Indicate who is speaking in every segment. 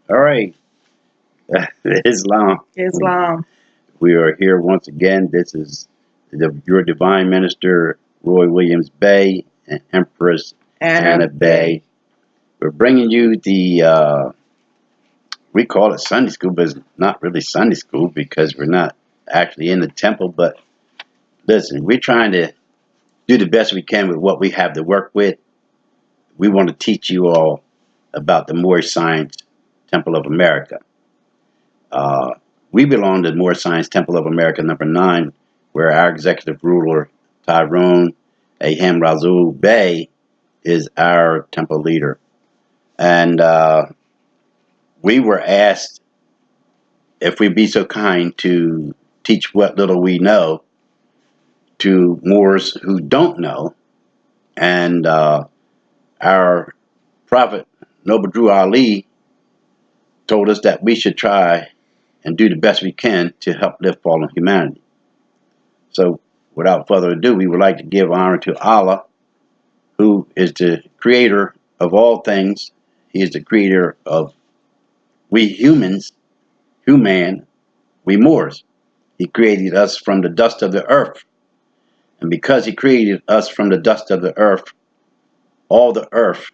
Speaker 1: All right, Islam.
Speaker 2: Islam.
Speaker 1: We are here once again. This is your divine minister, Roy Williams Bay, and Empress Anna Bay. We're bringing you we call it Sunday school, but it's not really Sunday school because we're not actually in the temple. But listen, we're trying to do the best we can with what we have to work with. We want to teach you all about the Moorish Science Temple of America. Uh, we belong to the Moorish Science Temple of America number 9, where our executive ruler, Tyrone Ahem Razul Bey, is our temple leader. And we were asked if we'd be so kind to teach what little we know to Moors who don't know. And our prophet, Noble Drew Ali, told us that we should try and do the best we can to help lift fallen humanity. So, without further ado, we would like to give honor to Allah, who is the creator of all things. He is the creator of we humans, we Moors. He created us from the dust of the earth. And because he created us from the dust of the earth, all the earth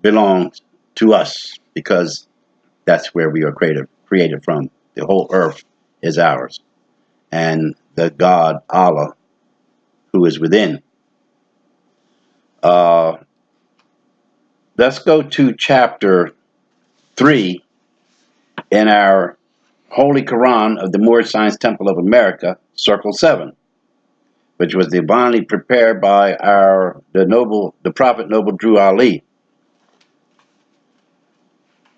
Speaker 1: belongs to us because that's where we are created from. The whole earth is ours. And the God, Allah, who is within. Uh, let's go to chapter 3 in our Holy Koran of the Moorish Science Temple of America, Circle 7, which was divinely prepared by the Prophet Noble Drew Ali.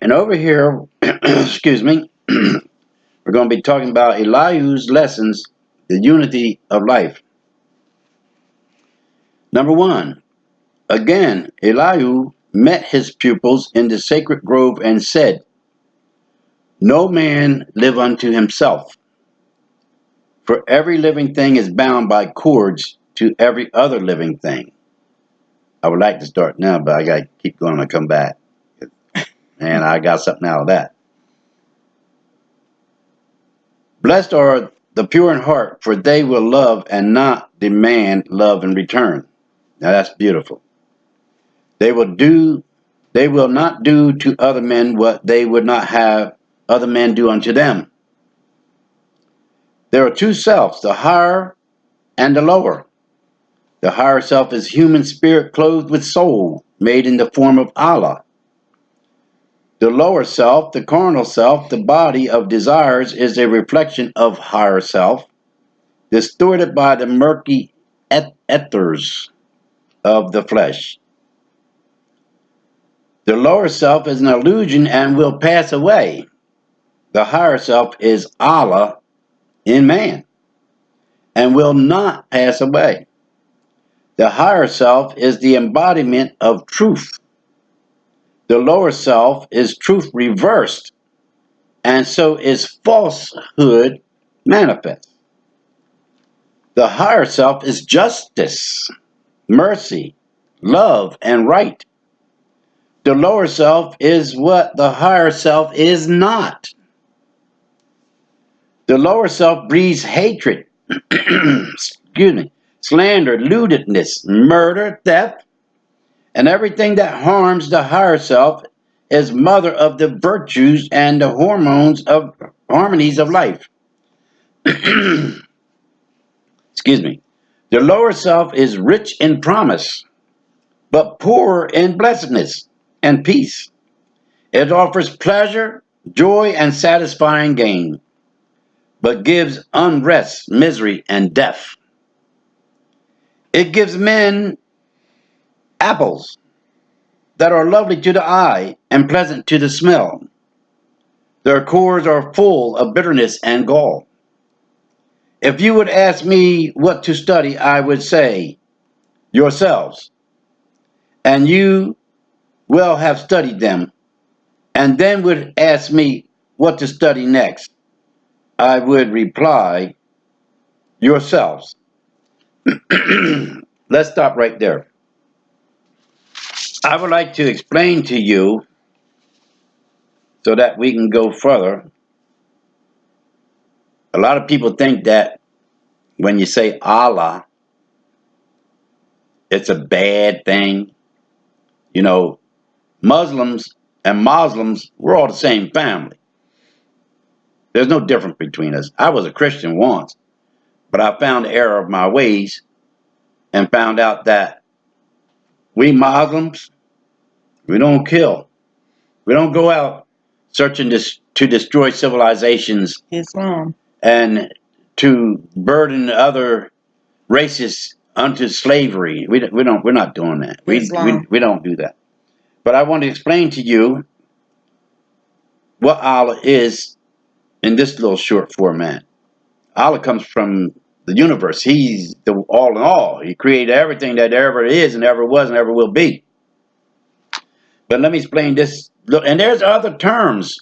Speaker 1: And over here, excuse me, we're going to be talking about Elihu's lessons, the unity of life. Number 1, again, Elihu met his pupils in the sacred grove and said, "No man live unto himself, for every living thing is bound by cords to every other living thing." I would like to start now, but I got to keep going and come back. And I got something out of that. Blessed are the pure in heart, for they will love and not demand love in return. Now that's beautiful. They will not do to other men what they would not have other men do unto them. There are two selves, the higher and the lower. The higher self is human spirit clothed with soul, made in the form of Allah. The lower self, the carnal self, the body of desires, is a reflection of higher self, distorted by the murky ethers of the flesh. The lower self is an illusion and will pass away. The higher self is Allah in man and will not pass away. The higher self is the embodiment of truth. The lower self is truth reversed, and so is falsehood manifest. The higher self is justice, mercy, love, and right. The lower self is what the higher self is not. The lower self breeds hatred, excuse me, slander, lewdness, murder, theft, and everything that harms the higher self is mother of the virtues and the harmonies of life. Excuse me. The lower self is rich in promise, but poor in blessedness and peace. It offers pleasure, joy, and satisfying gain, but gives unrest, misery, and death. It gives men apples that are lovely to the eye and pleasant to the smell. Their cores are full of bitterness and gall. If you would ask me what to study, I would say, yourselves, and you will have studied them, and then would ask me what to study next. I would reply, yourselves. Let's stop right there. I would like to explain to you so that we can go further. A lot of people think that when you say Allah, it's a bad thing. You know, Muslims and Muslims, we're all the same family. There's no difference between us. I was a Christian once, but I found the error of my ways and found out that we Muslims, we don't kill. We don't go out searching to destroy civilizations
Speaker 2: Islam.
Speaker 1: and to burden other races unto slavery. We're not doing that. We don't do that. But I want to explain to you what Allah is in this little short format. Allah comes from the universe. He's the all in all. He created everything that ever is and ever was and ever will be. But let me explain this. Look, and there's other terms,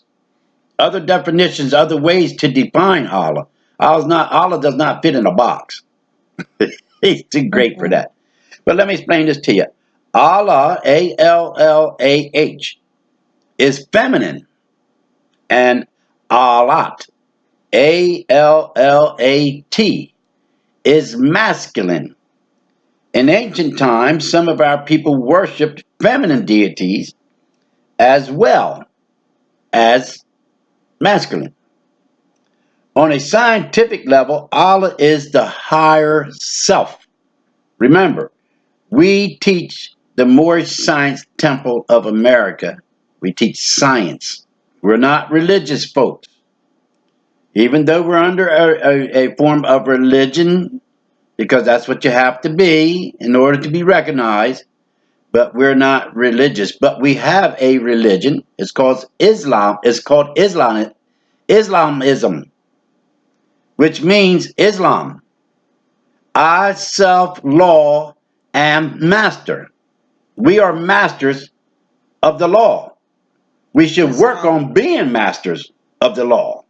Speaker 1: other definitions, other ways to define Allah. Allah does not fit in a box. He's too great for that. But let me explain this to you. Allah, Allah, is feminine, and Allat, Allat, is masculine. In ancient times, some of our people worshipped feminine deities as well as masculine. On a scientific level, Allah is the higher self. Remember, we teach the Moorish Science Temple of America. We teach science. We're not religious folks. Even though we're under a form of religion, because that's what you have to be in order to be recognized, but we're not religious. But we have a religion. It's called Islam. It's called Islamism, which means Islam. I, self, law, am master. We are masters of the law. We should work on being masters of the law.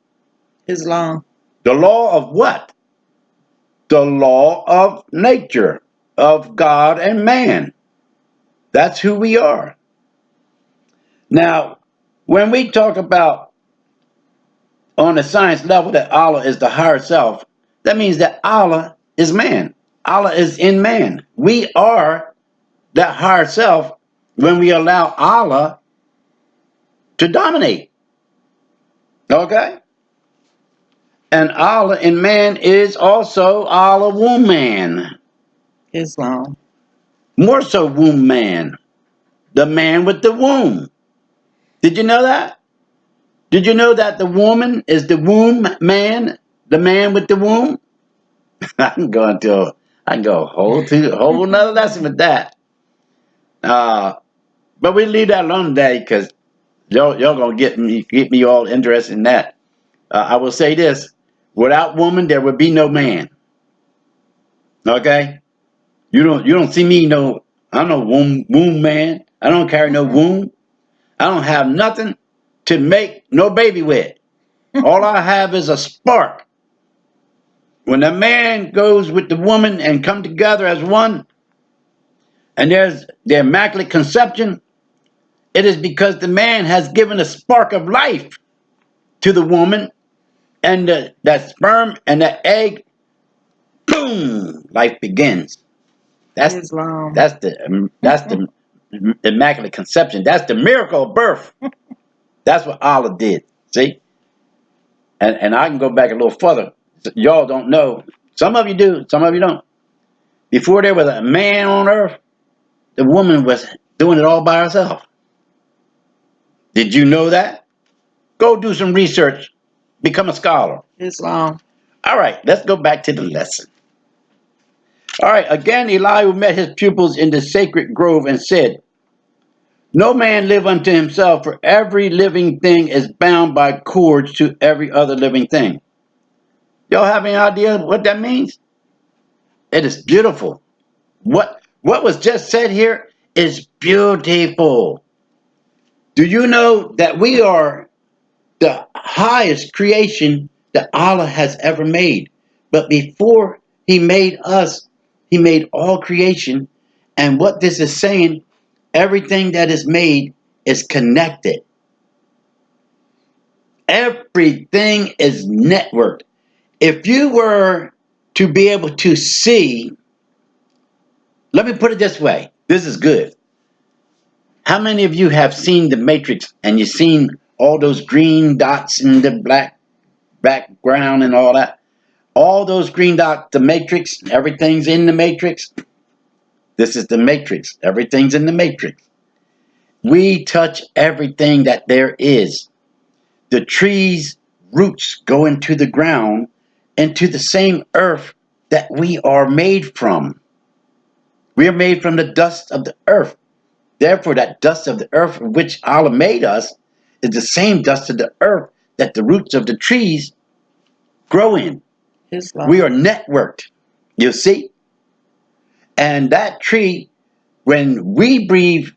Speaker 2: Islam.
Speaker 1: The law of what? The law of nature, of God and man. That's who we are. Now, when we talk about on a science level that Allah is the higher self, that means that Allah is man. Allah is in man. We are that higher self when we allow Allah to dominate. Okay? And Allah in man is also Allah woman.
Speaker 2: Islam.
Speaker 1: More so womb man. The man with the womb. Did you know that? Did you know that the woman is the womb man? The man with the womb? I can go a whole nother lesson with that. But we leave that alone today because y'all gonna get me all interested in that. I will say this: without woman, there would be no man. Okay? You don't see me no. I'm no womb man. I don't carry no womb. I don't have nothing to make no baby with. All I have is a spark. When a man goes with the woman and come together as one, and there's the immaculate conception, it is because the man has given a spark of life to the woman, and that sperm and that egg, boom, life begins. That's
Speaker 2: Islam.
Speaker 1: that's the immaculate conception. That's the miracle of birth. That's what Allah did. See, and I can go back a little further. Y'all don't know. Some of you do. Some of you don't. Before there was a man on earth, the woman was doing it all by herself. Did you know that? Go do some research. Become a scholar.
Speaker 2: Islam.
Speaker 1: All right, let's go back to the lesson. All right, again, Elihu met his pupils in the sacred grove and said, no man live unto himself, for every living thing is bound by cords to every other living thing. Y'all have any idea what that means? It is beautiful. What was just said here is beautiful. Do you know that we are the highest creation that Allah has ever made? But before he made us, he made all creation. And what this is saying, everything that is made is connected. Everything is networked. If you were to be able to see, let me put it this way. This is good. How many of you have seen the Matrix and you've seen all those green dots in the black background and all that? All those green dots, the Matrix, everything's in the Matrix. This is the Matrix. Everything's in the Matrix. We touch everything that there is. The trees' roots go into the ground, into the same earth that we are made from. We are made from the dust of the earth. Therefore, that dust of the earth from which Allah made us is the same dust of the earth that the roots of the trees grow in.
Speaker 2: Islam.
Speaker 1: We are networked, you see? And that tree, when we breathe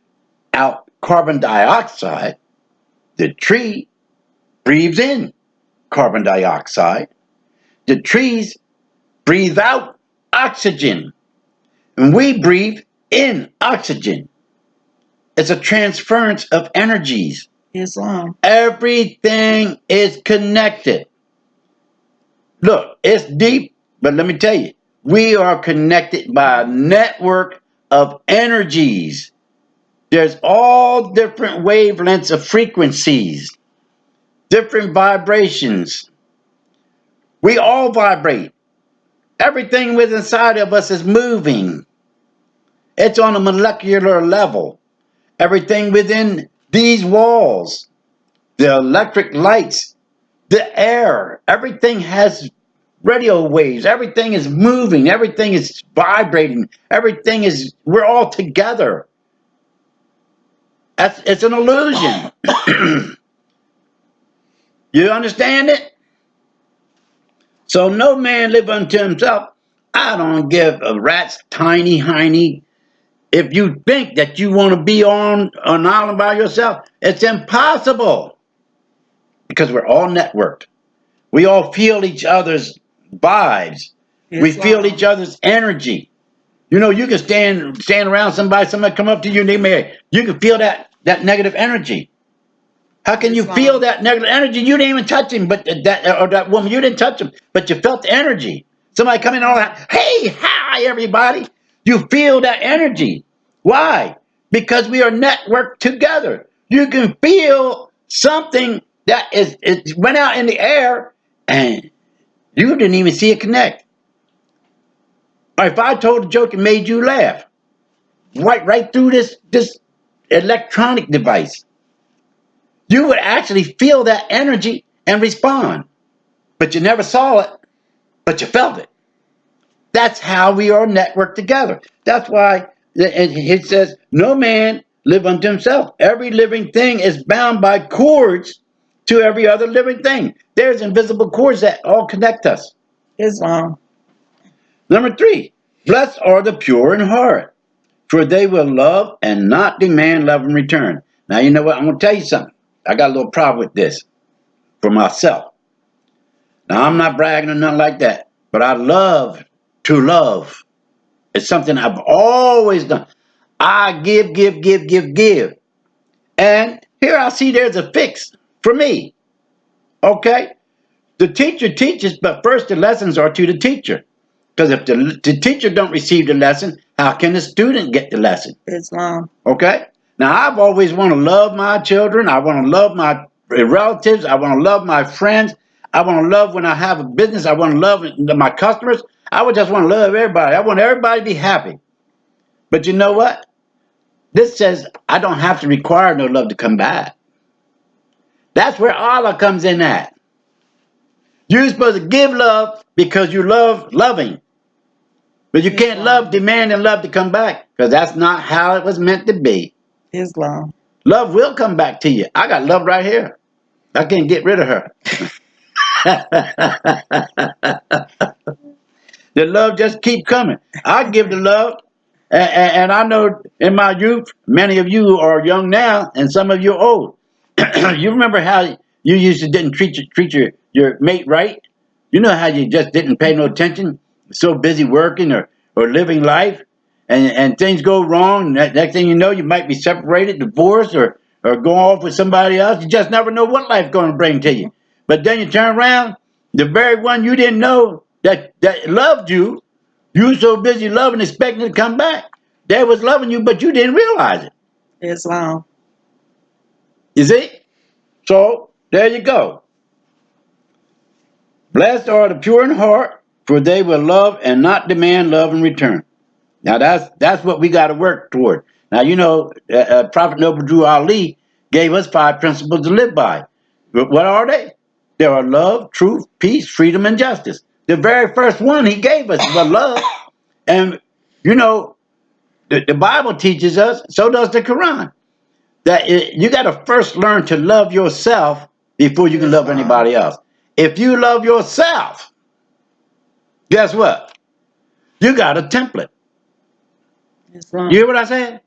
Speaker 1: out carbon dioxide, the tree breathes in carbon dioxide. The trees breathe out oxygen. And we breathe in oxygen. It's a transference of energies.
Speaker 2: Islam.
Speaker 1: Everything is connected. Look, it's deep, but let me tell you, we are connected by a network of energies. There's all different wavelengths of frequencies, different vibrations. We all vibrate. Everything within inside of us is moving. It's on a molecular level. Everything within these walls, the electric lights, the air, everything has radio waves. Everything is moving. Everything is vibrating. Everything is, we're all together. It's an illusion. You understand it? So no man live unto himself. I don't give a rat's tiny hiney. If you think that you want to be on an island by yourself, it's impossible. Because we're all networked. We all feel each other's vibes. We feel each other's energy. You know, you can stand around somebody come up to you and you can feel that negative energy. How can you feel that negative energy? You didn't even touch him, but that woman, you didn't touch him, but you felt the energy. Somebody come in all that, hey, hi, everybody. You feel that energy. Why? Because we are networked together. You can feel something that it went out in the air and you didn't even see it connect. Or if I told a joke and made you laugh, right through this electronic device, you would actually feel that energy and respond. But you never saw it, but you felt it. That's how we are networked together. That's why it says, no man live unto himself. Every living thing is bound by cords to every other living thing. There's invisible cords that all connect us.
Speaker 2: Islam.
Speaker 1: Number 3, blessed are the pure in heart, for they will love and not demand love in return. Now, you know what? I'm going to tell you something. I got a little problem with this for myself. Now, I'm not bragging or nothing like that, but I love to love. It's something I've always done. I give. And here I see there's a fix for me. Okay? The teacher teaches, but first the lessons are to the teacher. Because if the teacher don't receive the lesson, how can the student get the lesson?
Speaker 2: Islam.
Speaker 1: Okay? Now, I've always want to love my children. I want to love my relatives. I want to love my friends. I want to love when I have a business. I want to love my customers. I would just want to love everybody. I want everybody to be happy. But you know what? This says I don't have to require no love to come back. That's where Allah comes in at. You're supposed to give love because you love loving. But you can't love, demand, and love to come back. Because that's not how it was meant to be.
Speaker 2: Islam.
Speaker 1: Love will come back to you. I got love right here. I can't get rid of her. The love just keep coming. I give the love. And I know in my youth, many of you are young now, and some of you are old. You remember how you used to didn't treat your mate right? You know how you just didn't pay no attention, so busy working or living life, and things go wrong. And next thing you know, you might be separated, divorced, or go off with somebody else. You just never know what life's going to bring to you. But then you turn around, the very one you didn't know that loved you, you were so busy loving, expecting to come back. They was loving you, but you didn't realize it.
Speaker 2: Islam.
Speaker 1: You see? So there you go. Blessed are the pure in heart, for they will love and not demand love in return. Now that's what we got to work toward. Now Prophet Noble Drew Ali gave us 5 principles to live by. But what are they? There are love, truth, peace, freedom, and justice. The very first one he gave us was love. And you know, the Bible teaches us, so does the Quran, that you got to first learn to love yourself before you can love
Speaker 2: Islam.
Speaker 1: anybody else. If you love yourself, guess what? You got a template.
Speaker 2: Islam.
Speaker 1: You hear what I said?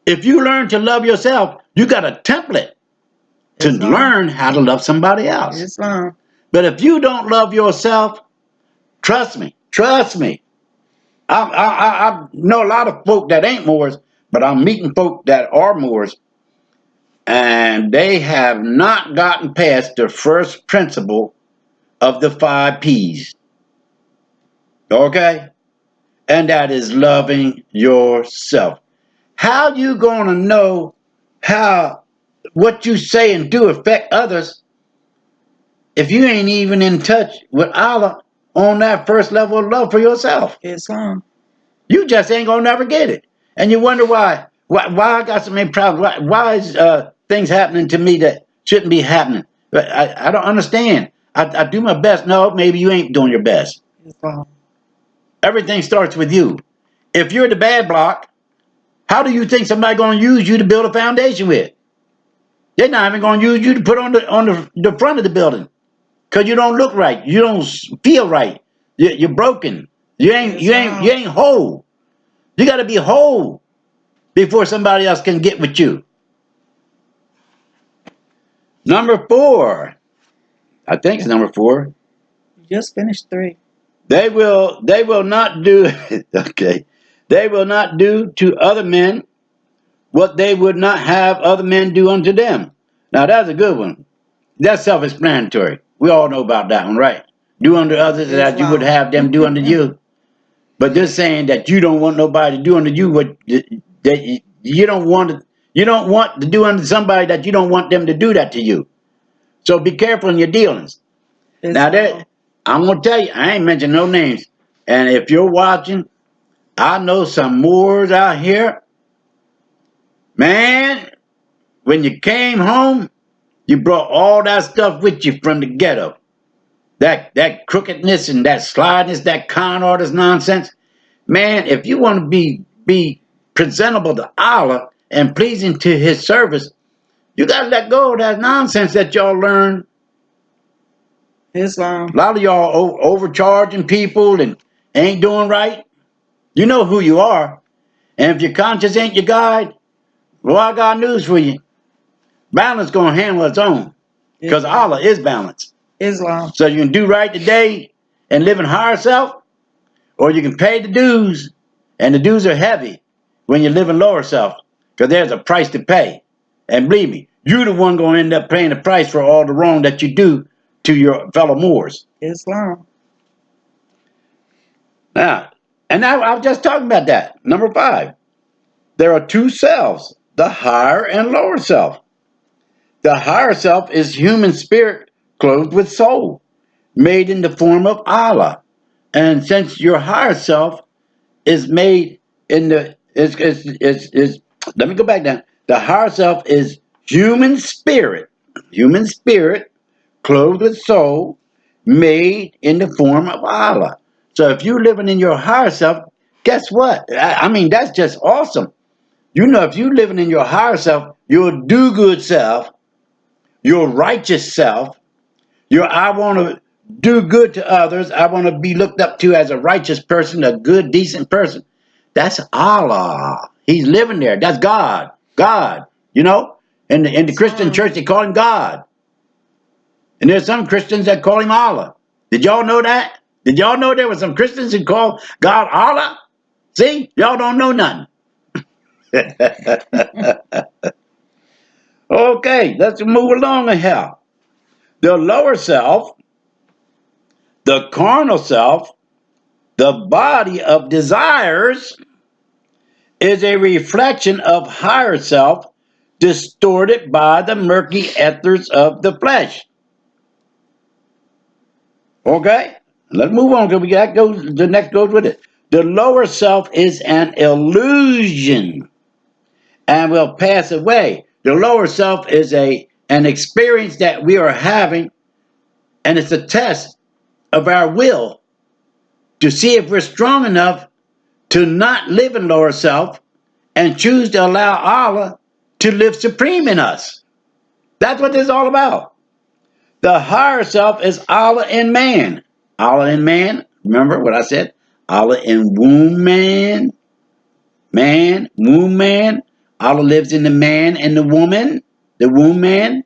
Speaker 1: If you learn to love yourself, you got a template to
Speaker 2: Islam.
Speaker 1: learn how to love somebody else.
Speaker 2: Islam.
Speaker 1: But if you don't love yourself, trust me. I know a lot of folk that ain't Moors, but I'm meeting folk that are Moors, and they have not gotten past the first principle of the 5 P's. Okay? And that is loving yourself. How you gonna know how what you say and do affect others if you ain't even in touch with Allah on that first level of love for yourself?
Speaker 2: Islam.
Speaker 1: You just ain't gonna never get it. And you wonder why. Why I got so many problems. Why is things happening to me that shouldn't be happening? But I don't understand. I do my best. No, maybe you ain't doing your best.
Speaker 2: Islam.
Speaker 1: Everything starts with you. If you're the bad block, how do you think somebody gonna use you to build a foundation with? They're not even gonna use you to put on the front of the building. Cause you don't look right. You don't feel right. You're broken. You ain't whole. You gotta be whole before somebody else can get with you. Number 4. I think it's number 4.
Speaker 2: You just finished 3.
Speaker 1: They will not do okay. They will not do to other men what they would not have other men do unto them. Now that's a good one. That's self-explanatory. We all know about that one, right? Do unto others that you would
Speaker 2: Islam.
Speaker 1: have them do unto you. But they're saying that you don't want nobody to do unto you what that you don't want to. You don't want to do unto somebody that you don't want them to do that to you. So be careful in your dealings. Now
Speaker 2: Islam.
Speaker 1: that I'm gonna tell you, I ain't mentioning no names. And if you're watching, I know some Moors out here, man. When you came home, you brought all that stuff with you from the ghetto. That crookedness and that slyness, that con artist nonsense. Man, if you want to be presentable to Allah and pleasing to His service, you gotta let go of that nonsense that y'all learn.
Speaker 2: Islam.
Speaker 1: A lot of y'all overcharging people and ain't doing right. You know who you are, and if your conscience ain't your guide, well, I got news for you. Balance gonna handle its own, because
Speaker 2: Islam.
Speaker 1: Allah is balance.
Speaker 2: Islam.
Speaker 1: So you can do right today and live in higher self, or you can pay the dues, and the dues are heavy when you live in lower self, because there's a price to pay. And believe me, you're the one going to end up paying the price for all the wrong that you do to your fellow Moors.
Speaker 2: Islam.
Speaker 1: Now, and I was just talking about that. Number 5, there are 2 selves, the higher and lower self. The higher self is human spirit clothed with soul, made in the form of Allah. And since your higher self is made in the is let me go back down. The higher self is human spirit clothed with soul, made in the form of Allah. So if you're living in your higher self, guess what? I mean, that's just awesome. You know, if you're living in your higher self, your do good self, your righteous self, your I want to do good to others, I want to be looked up to as a righteous person, a good, decent person. That's Allah. He's living there. That's God. God. You know? In the Christian church, they call him God. And there's some Christians that call him Allah. Did y'all know that? Did y'all know there were some Christians who call God Allah? See? Y'all don't know nothing. Okay, let's move along here. The lower self, the carnal self, the body of desires, is a reflection of higher self, distorted by the murky ethers of the flesh. Okay? Let's move on because the next goes with it. The lower self is an illusion and will pass away. The lower self is an experience that we are having, and it's a test of our will to see if we're strong enough to not live in lower self and choose to allow Allah to live supreme in us. That's what this is all about. The higher self is Allah in man. Allah in man, remember what I said? Allah in womb man, womb man. Allah lives in the man and the woman, the womb man,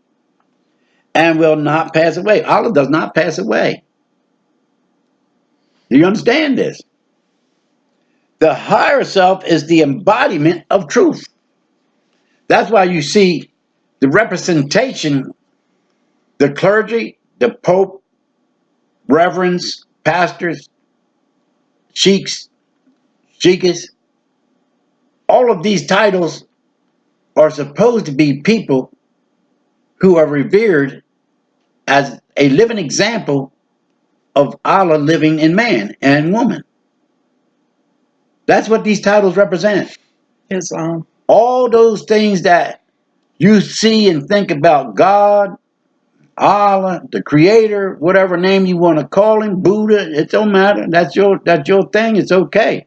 Speaker 1: and will not pass away. Allah does not pass away. Do you understand this? The higher self is the embodiment of truth. That's why you see the representation, the clergy, the pope, reverends, pastors, sheiks, sheikhs, all of these titles are supposed to be people who are revered as a living example of Allah living in man and woman. That's what these titles represent.
Speaker 2: Islam.
Speaker 1: All those things that you see and think about God, Allah, the creator, whatever name you want to call him, Buddha, it don't matter. That's your thing. It's okay.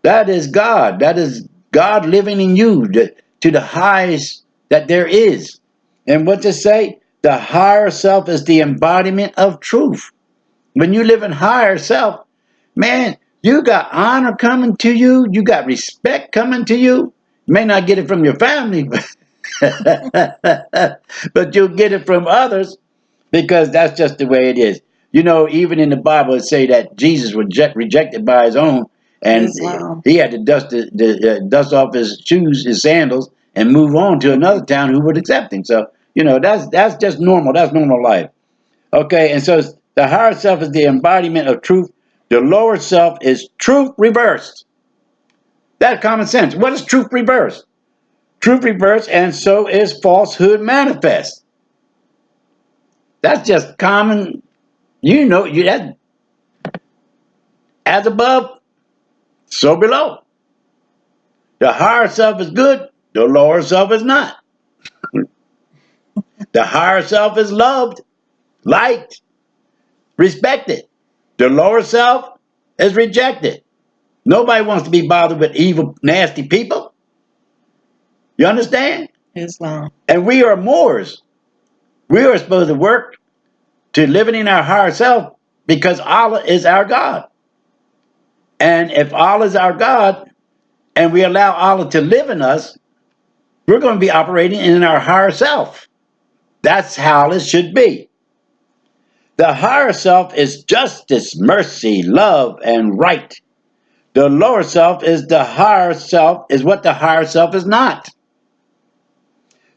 Speaker 1: That is God. That is God living in you to the highest that there is. And what to say? The higher self is the embodiment of truth. When you live in higher self, man, you got honor coming to you. You got respect coming to you. You may not get it from your family, but you'll get it from others because that's just the way it is. You know, even in the Bible, it say that Jesus was rejected by his own, and
Speaker 2: Islam.
Speaker 1: he had to dust off his shoes, his sandals, and move on to another town who would accept him. So, you know, that's just normal. That's normal life. Okay, and so the higher self is the embodiment of truth. The lower self is truth reversed. That's common sense. What is truth reversed? Truth reversed, and so is falsehood manifest. That's just common. You know, that as above, so below. The higher self is good. The lower self is not. The higher self is loved, liked, respected. The lower self is rejected. Nobody wants to be bothered with evil, nasty people. You understand?
Speaker 2: Islam.
Speaker 1: And we are Moors. We are supposed to work to living in our higher self because Allah is our God. And if Allah is our God and we allow Allah to live in us, we're going to be operating in our higher self. That's how it should be. The higher self is justice, mercy, love, and right. The lower self is what the higher self is not.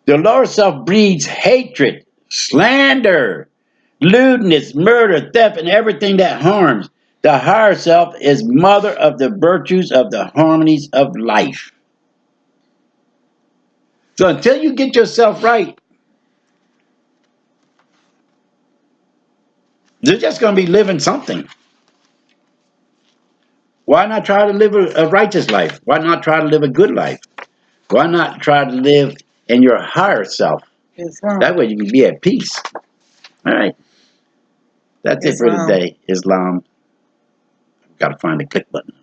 Speaker 1: The lower self breeds hatred, slander, lewdness, murder, theft, and everything that harms. The higher self is mother of the virtues of the harmonies of life. So until you get yourself right, you're just going to be living something. Why not try to live a righteous life? Why not try to live a good life? Why not try to live in your higher self?
Speaker 2: Islam.
Speaker 1: That way you can be at peace. All right. That's it for
Speaker 2: Islam.
Speaker 1: today. Islam. Got to find the click button.